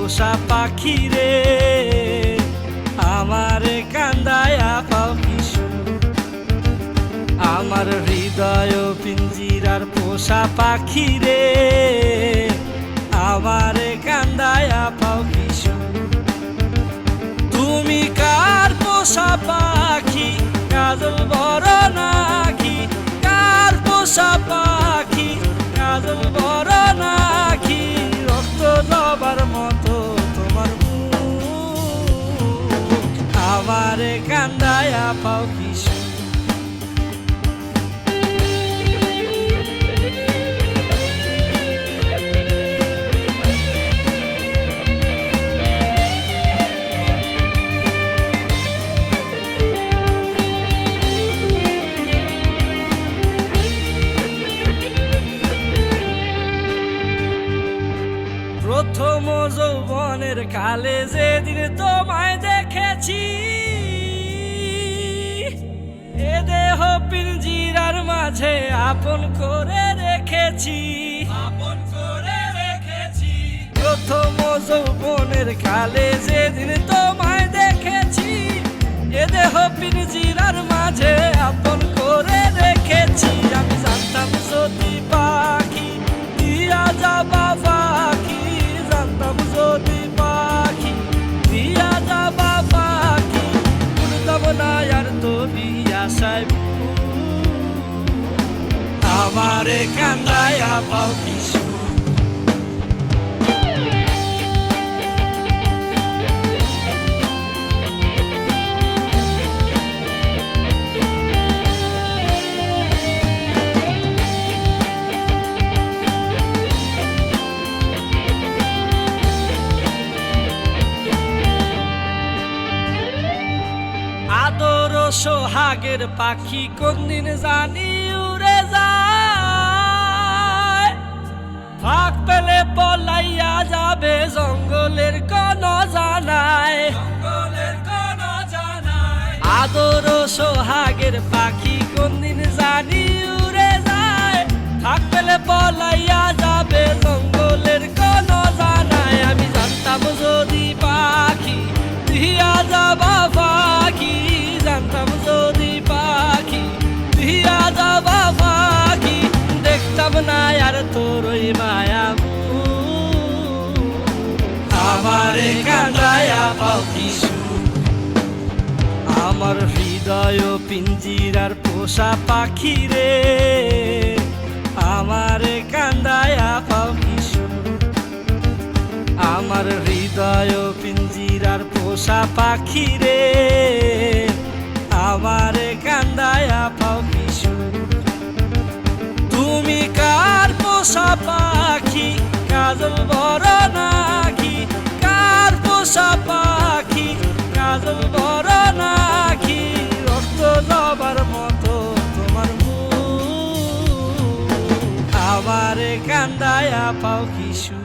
পোষা পাখি রে, আমারে কান্দায়া পাও কিশু। আমার হৃদয় পিঞ্জিরার পোষা পাখি রে, আমারে কান্দায়া পাও কিশু। তুমি কার পোষা পাখি, কাজল বড় নাকি? কার পোষা পাখি, কাজল বড় নাকি? রক্ত জবার মতো তোমার মুখ, আমারে কান্দায়া পাও কিশু। প্রথম যৌবনের কালে যেদিন তোমায় দেখেছি, এ দেহ পিঞ্জিরার মাঝে আপন করে রেখেছি, আপন করে রেখেছি। প্রথম যৌবনের কালে যেদিন তোমায় দেখেছি, এ দেহ পিঞ্জিরার মাঝে আপন করে রেখেছি। আমি জানতাম যদি পাখি দিয়া যাবা পাখি, জানতাম যদি পাখি দিয়া যাবা পাখি, উড়তাম না আর তবি আশায় আমারে কান্দায়া পাও কিশু। আদর সোহাগের পাখি কোনদিন জানি উড়ে যায়, ফাঁক পেলে পলাইয়া যাবে জঙ্গলের কোন জানায়, জঙ্গলের কোন জানায়। আদর সোহাগের পাখি কোনদিন জানি উড়ে যায়, ফাঁক পেলে পলাইয়া যাবে জঙ্গলের কোন জানায়। আমি জানতাম যদি পাখি দিয়া যাবা পাখি, জানতাম যদি পাখি দিয়া যাবা পাখি, দেখতাম না আর তোর ওই মায়া আমারে কান্দায়া পাও কিশু। আমার হৃদয় পিঞ্জিরার পোষা পাখি রে, আমারে কান্দায়া পাও কিশু। আমার হৃদয় পিঞ্জিরার পোষা পাখি রে, আমারে কান্দায়া পাও কিশু। তুমি কার পোষা পাখি, কাজল বড় নাকি? কার পোষা পাখি, কাজল বড় নাকি? রক্ত জবার মতো তোমার মুখ, আমারে কান্দায়া পাও কিশু।